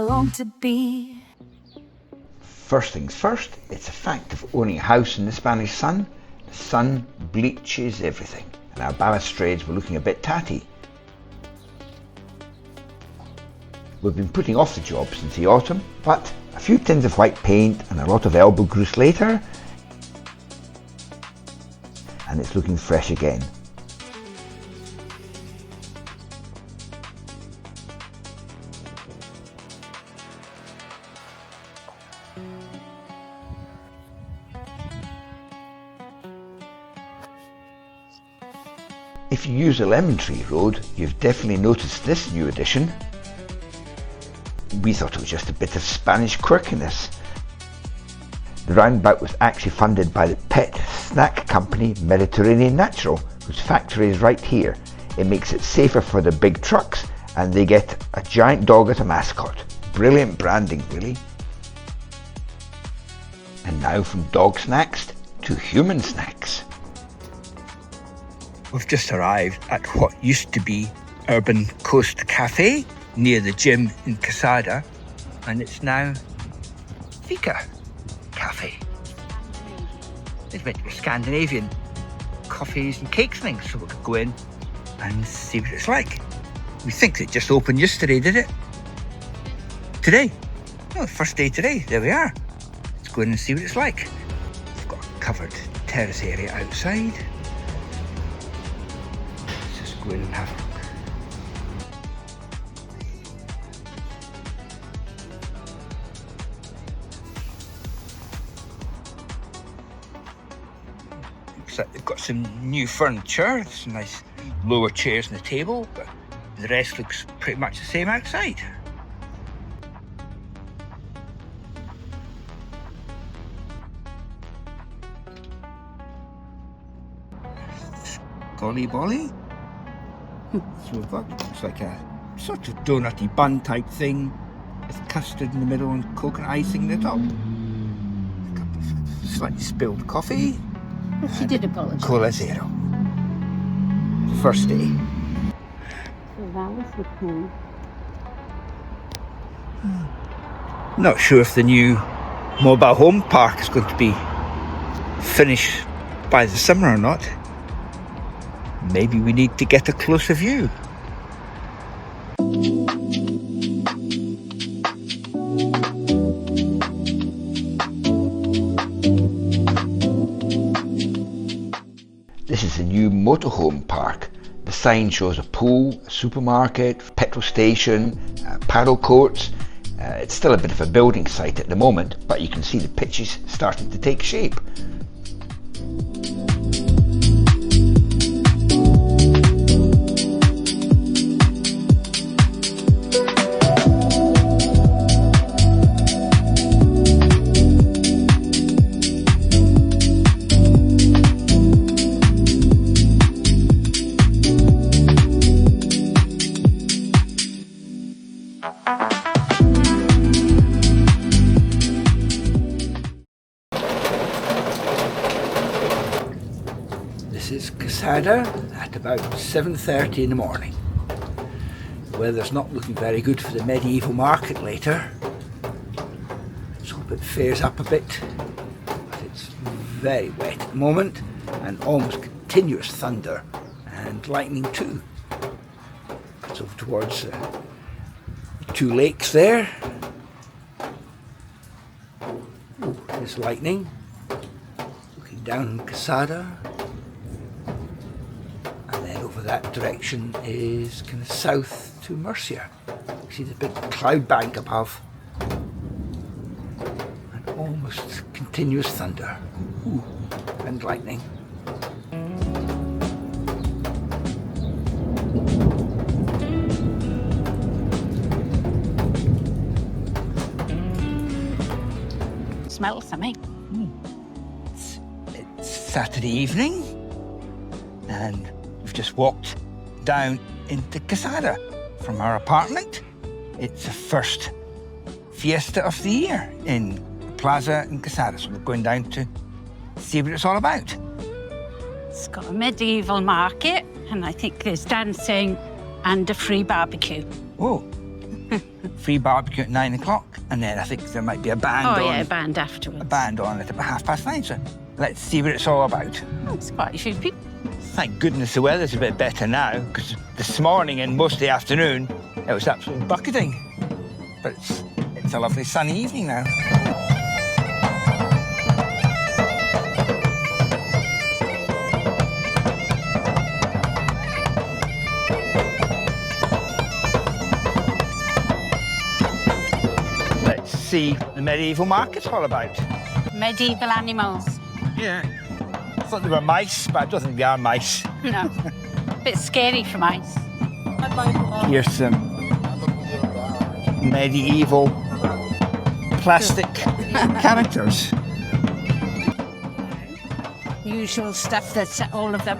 I long to be. First things first, it's a fact of owning a house in the Spanish sun. The sun bleaches everything, and our balustrades were looking a bit tatty. We've been putting off the job since the autumn, but a few tins of white paint and a lot of elbow grease later, and it's looking fresh again. If you use the Lemontree Road, you've definitely noticed this new addition. We thought it was just a bit of Spanish quirkiness. The roundabout was actually funded by the pet snack company Mediterranean Natural, whose factory is right here. It makes it safer for the big trucks, and they get a giant dog as a mascot. Brilliant branding, really. And now from dog snacks to human snacks. We've just arrived at what used to be Urban Coast Cafe near the gym in Quesada, and it's now FIKA Cafe. It's meant to be Scandinavian coffees and cakes things, so we could go in and see what it's like. We think it just opened yesterday, did it? Today? No, the first day today. There we are. Let's go in and see what it's like. We've got a covered terrace area outside. Go in and have a look. Looks like they've got some new furniture, some nice lower chairs and a table, but the rest looks pretty much the same outside. Skollebolle. So we've got, it's like a sort of donutty bun type thing with custard in the middle and coconut icing at the top. A cup of slightly spilled coffee. She did apologise. Cola Zero. First day. So that was the plan. Not sure if the new mobile home park is going to be finished by the summer or not. Maybe we need to get a closer view. This is the new motorhome park. The sign shows a pool, a supermarket, petrol station, paddle courts. It's still a bit of a building site at the moment, but you can see the pitches starting to take shape. This is Quesada at about 7:30 in the morning. The weather's not looking very good for the medieval market later. Let's hope it fares up a bit. But it's very wet at the moment and almost continuous thunder and lightning too. It's over towards the two lakes there. Oh, there's lightning. Looking down on Quesada. And then over that direction is kind of south to Murcia. You see the big cloud bank above. And almost continuous thunder. Ooh, and lightning. Smell something. It's Saturday evening and we've just walked down into Quesada from our apartment. It's the first fiesta of the year in the plaza in Quesada, so we're going down to see what it's all about. It's got a medieval market, and I think there's dancing and a free barbecue. Oh, Free barbecue at 9 o'clock, and then I think there might be a band on. Oh, yeah, a band afterwards. A band on at about 9:30. So let's see what it's all about. Oh, it's quite a few people. Thank goodness the weather's a bit better now, because this morning and most of the afternoon it was absolutely bucketing. But it's a lovely sunny evening now. Let's see the medieval market's all about. Medieval animals. Yeah. I thought they were mice, but I don't think they are mice. No. Bit scary for mice. Here's some medieval plastic characters. Usual stuff that's all of them.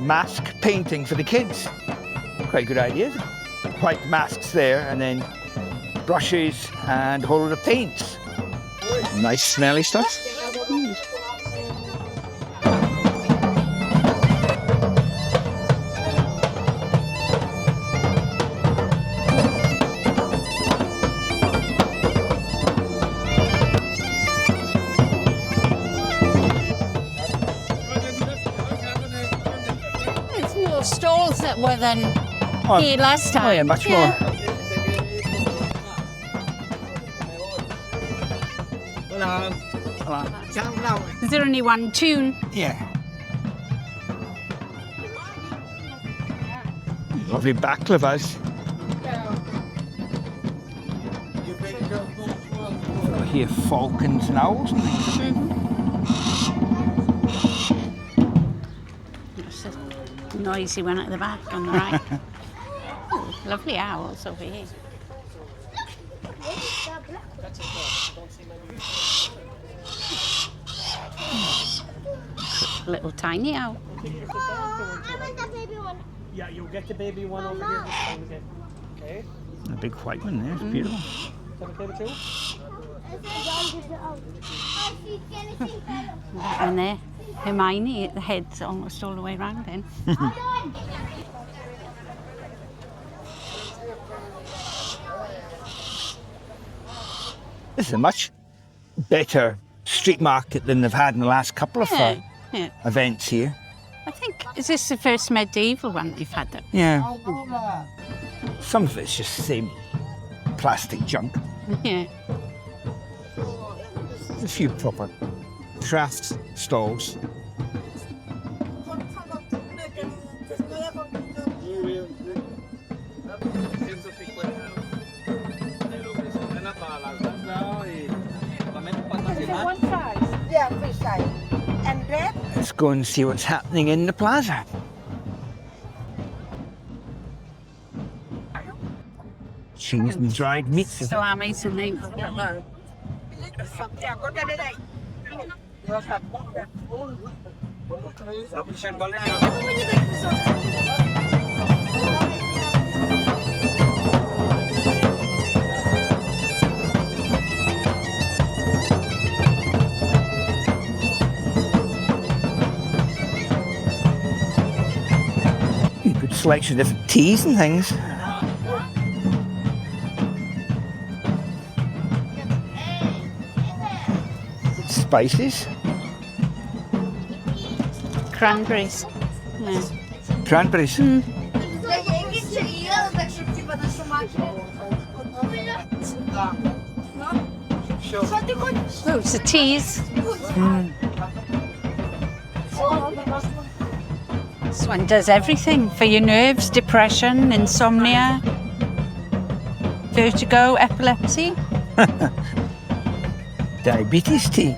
Mask painting for the kids. Quite good idea. White masks there, and then brushes and a whole lot of paints. Nice smelly stuff. There's more stalls that were than here last time. Oh yeah, much more. Is there only one tune? Yeah. Lovely baklavas. Here, falcons and owls. There's a noisy one at the back on the right. Ooh, lovely owls over here. Little tiny owl. Yeah, you'll get the baby one over here this time again. Okay? A big white one there, it's beautiful. Is that okay with you? That one there. Hermione, the head's almost all the way around then. This is a much better street market than they've had in the last couple of Yeah, yeah. events here. I think, is this the first medieval one you've had then? Yeah. Some of it's just the same plastic junk. Yeah. There's a few proper craft stalls. One size. Yeah, free size. And red? Let's go and see what's happening in the plaza. Cheese and dried meats. Salamis and things. Good selection of different teas and things. Spices. Cranberries. Yeah. Cranberries. Oh, it's the teas. This one does everything for your nerves, depression, insomnia, vertigo, epilepsy. Diabetes tea.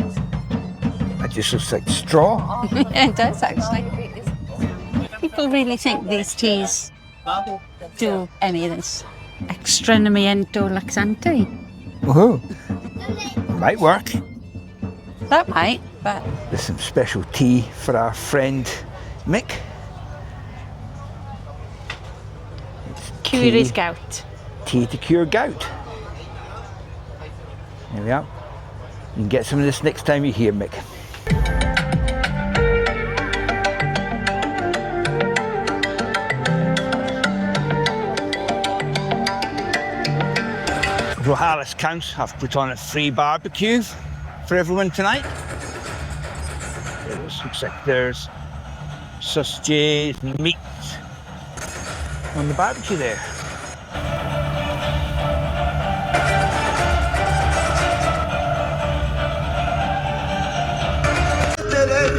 That just looks like straw. Yeah, it does actually. People really think these teas do any of this. Extremamiento laxante. Woohoo. Might work. That might, but There's some special tea for our friend Mick. cure his gout. Tea to cure gout. There we are. You can get some of this next time you're here, Mick. Rojales Council have put on a free barbecue for everyone tonight. It looks like there's sausages, meat on the barbecue there.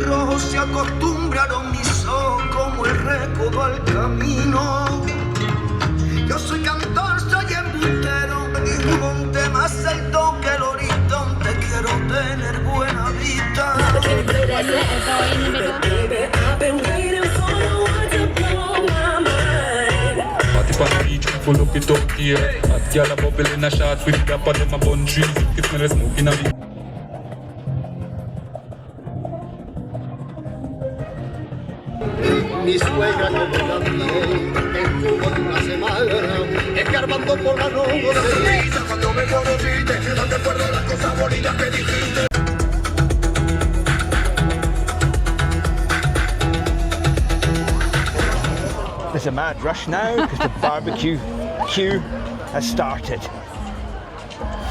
Rojos se acostumbraron mis ojos como el recodo al camino. Yo soy cantor, soy embustero y monte más alto que el horizonte. Quiero tener buena vista. Full up it up here. That girl a bubble in a shot with the pot of my bun tree. It's me smoking a bit. Mi suegra no me da bien, estuvo de una semana escarbando por la noche. Cuando me conociste, no te acuerdo las cosas bonitas que dijiste. There's a mad rush now because the barbecue queue has started.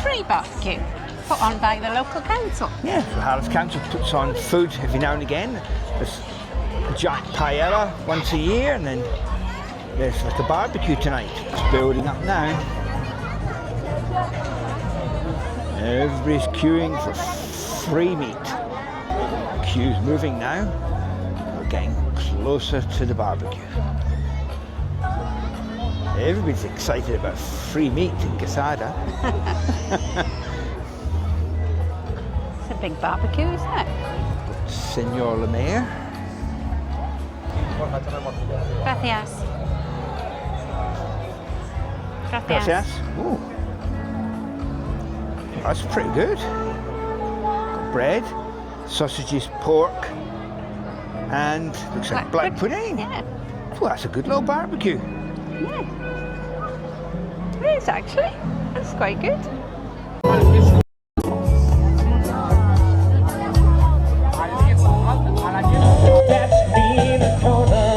Free barbecue put on by the local council. Yeah, the Rojales Council puts on food every now and again. There's a giant paella once a year, and then there's like a barbecue tonight. It's building up now. Everybody's queuing for free meat. The queue's moving now. We're getting closer to the barbecue. Everybody's excited about free meat in Quesada. It's a big barbecue, isn't it? Senor Le Mayor. Gracias. Gracias. Ooh. That's pretty good. Got bread, sausages, pork, and looks like black pudding. Yeah. Well, that's a good little barbecue. Yeah. It is actually. That's quite good. That's me in the corner.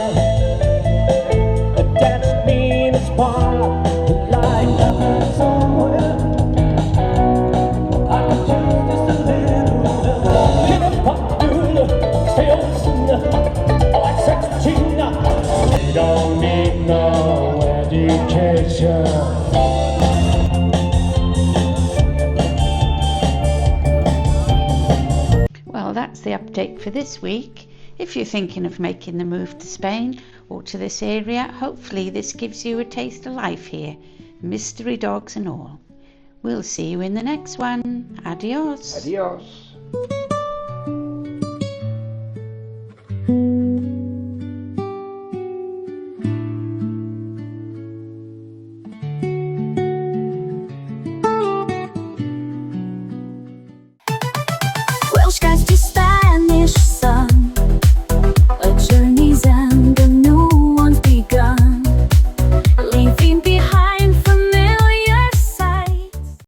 That's me in the spot. Light up somewhere. I could choose just a little. Get up, pop, doing. Stay on, like sex China. You don't need no education. Well, that's the update for this week. If you're thinking of making the move to Spain or to this area, hopefully this gives you a taste of life here, mystery dogs and all. We'll see you in the next one. Adios. Adios.